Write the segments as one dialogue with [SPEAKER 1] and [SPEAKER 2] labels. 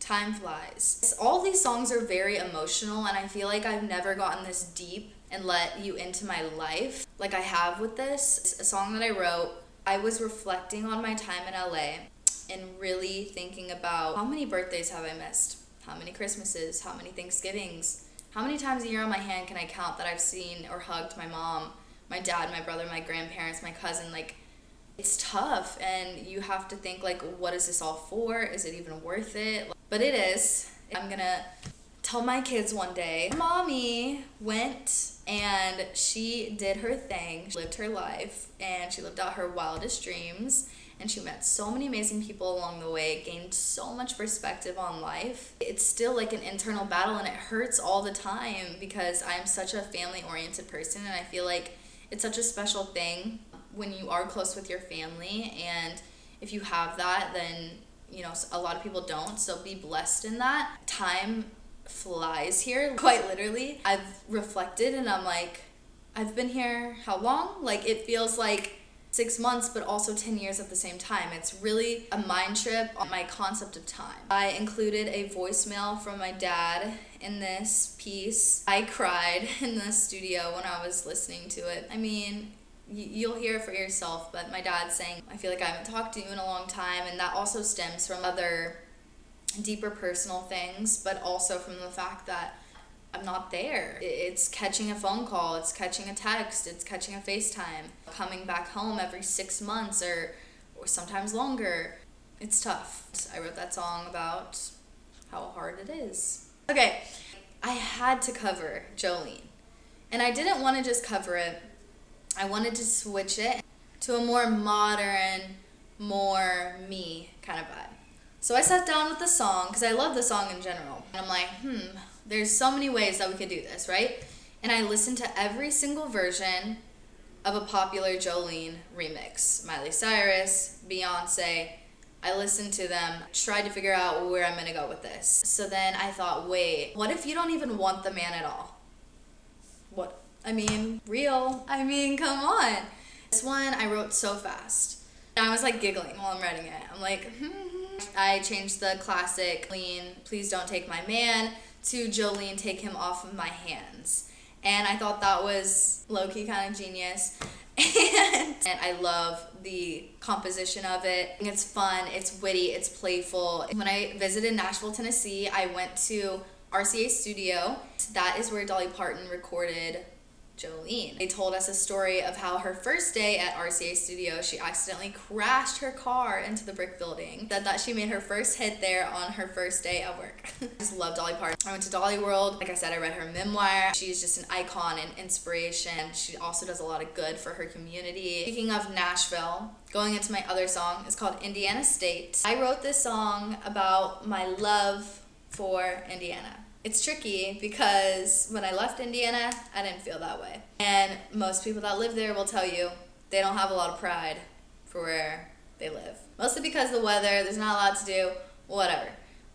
[SPEAKER 1] time flies. All these songs are very emotional, and I feel like I've never gotten this deep and let you into my life like I have with this. It's a song that I wrote. I was reflecting on my time in LA and really thinking about how many birthdays have I missed? How many Christmases? How many Thanksgivings? How many times a year on my hand can I count that I've seen or hugged my mom, my dad, my brother, my grandparents, my cousin? Like, it's tough, and you have to think, like, what is this all for? Is it even worth it? But it is. I'm gonna tell my kids one day, Mommy went and she did her thing. She lived her life, and she lived out her wildest dreams, and she met so many amazing people along the way, gained so much perspective on life. It's still like an internal battle, and it hurts all the time because I'm such a family-oriented person, and I feel like it's such a special thing when you are close with your family, and if you have that, then, you know, a lot of people don't, so be blessed in that. Time flies here, quite literally. I've reflected, and I'm like, I've been here how long? Like, it feels like 6 months, but also 10 years at the same time. It's really a mind trip on my concept of time. I included a voicemail from my dad in this piece. I cried in the studio when I was listening to it. I mean, you'll hear it for yourself, but my dad's saying, I feel like I haven't talked to you in a long time, and that also stems from other deeper personal things, but also from the fact that I'm not there. It's catching a phone call, it's catching a text, it's catching a FaceTime, coming back home every 6 months or sometimes longer. It's tough. I wrote that song about how hard it is. Okay, I had to cover Jolene, and I didn't want to just cover it. I wanted to switch it to a more modern, more me kind of vibe. So I sat down with the song, because I love the song in general. And I'm like, there's so many ways that we could do this, right? And I listened to every single version of a popular Jolene remix. Miley Cyrus, Beyonce. I listened to them, tried to figure out where I'm going to go with this. So then I thought, wait, what if you don't even want the man at all? What? I mean, real. I mean, come on. This one I wrote so fast. I was like giggling while I'm writing it. I'm like, I changed the classic Jolene, please don't take my man, to Jolene, take him off of my hands. And I thought that was low-key kind of genius. And I love the composition of it. It's fun, it's witty, it's playful. When I visited Nashville, Tennessee, I went to RCA Studio. That is where Dolly Parton recorded Jolene. They told us a story of how her first day at RCA Studio, she accidentally crashed her car into the brick building. Said that she made her first hit there on her first day at work. I just love Dolly Parton. I went to Dolly World. Like I said, I read her memoir. She's just an icon and inspiration. She also does a lot of good for her community. Speaking of Nashville, going into my other song, it's called Indiana State. I wrote this song about my love for Indiana. It's tricky because when I left Indiana, I didn't feel that way. And most people that live there will tell you they don't have a lot of pride for where they live. Mostly because of the weather, there's not a lot to do, whatever.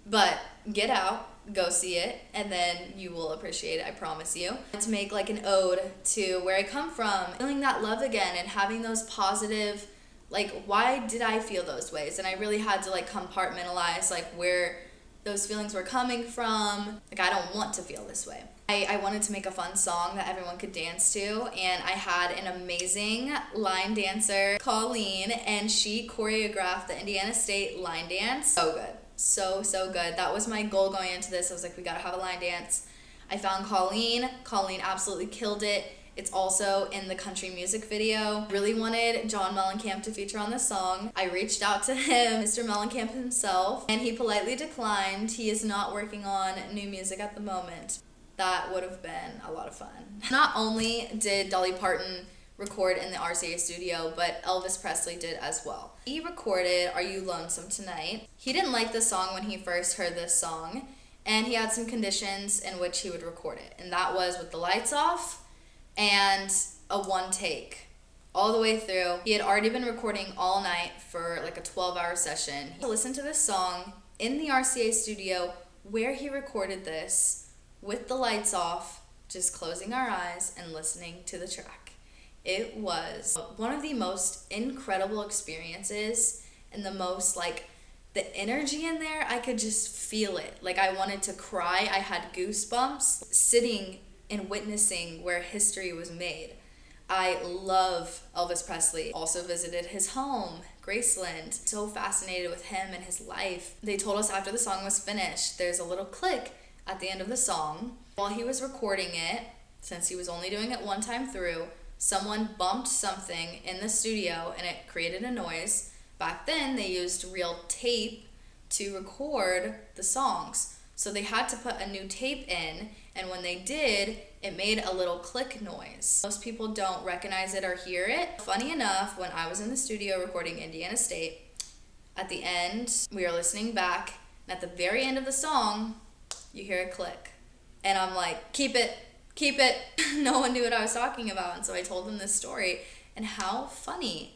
[SPEAKER 1] But get out, go see it, and then you will appreciate it, I promise you. To make like an ode to where I come from, feeling that love again and having those positive, like, why did I feel those ways? And I really had to like compartmentalize like where those feelings were coming from. Like, I don't want to feel this way. I wanted to make a fun song that everyone could dance to, and I had an amazing line dancer, Colleen, and she choreographed the Indiana State line dance. So good. So good. That was my goal going into this. I was like, we gotta have a line dance. I found Colleen. Colleen absolutely killed it. It's also in the country music video. Really wanted John Mellencamp to feature on this song. I reached out to him, Mr. Mellencamp himself, and he politely declined. He is not working on new music at the moment. That would have been a lot of fun. Not only did Dolly Parton record in the RCA studio, but Elvis Presley did as well. He recorded Are You Lonesome Tonight? He didn't like the song when he first heard this song, and he had some conditions in which he would record it. And that was with the lights off, and a one take all the way through. He had already been recording all night for like a 12-hour session. He listened to this song in the RCA studio where he recorded this with the lights off, just closing our eyes and listening to the track. It was one of the most incredible experiences and the most like the energy in there, I could just feel it. Like I wanted to cry. I had goosebumps sitting and witnessing where history was made. I love Elvis Presley. Also visited his home, Graceland. So fascinated with him and his life. They told us after the song was finished, there's a little click at the end of the song. While he was recording it, since he was only doing it one time through, someone bumped something in the studio and it created a noise. Back then, they used real tape to record the songs. So they had to put a new tape in, and when they did, it made a little click noise. Most people don't recognize it or hear it. Funny enough, when I was in the studio recording Indiana State, at the end, we were listening back, and at the very end of the song, you hear a click. And I'm like, keep it. No one knew what I was talking about, and so I told them this story, and how funny.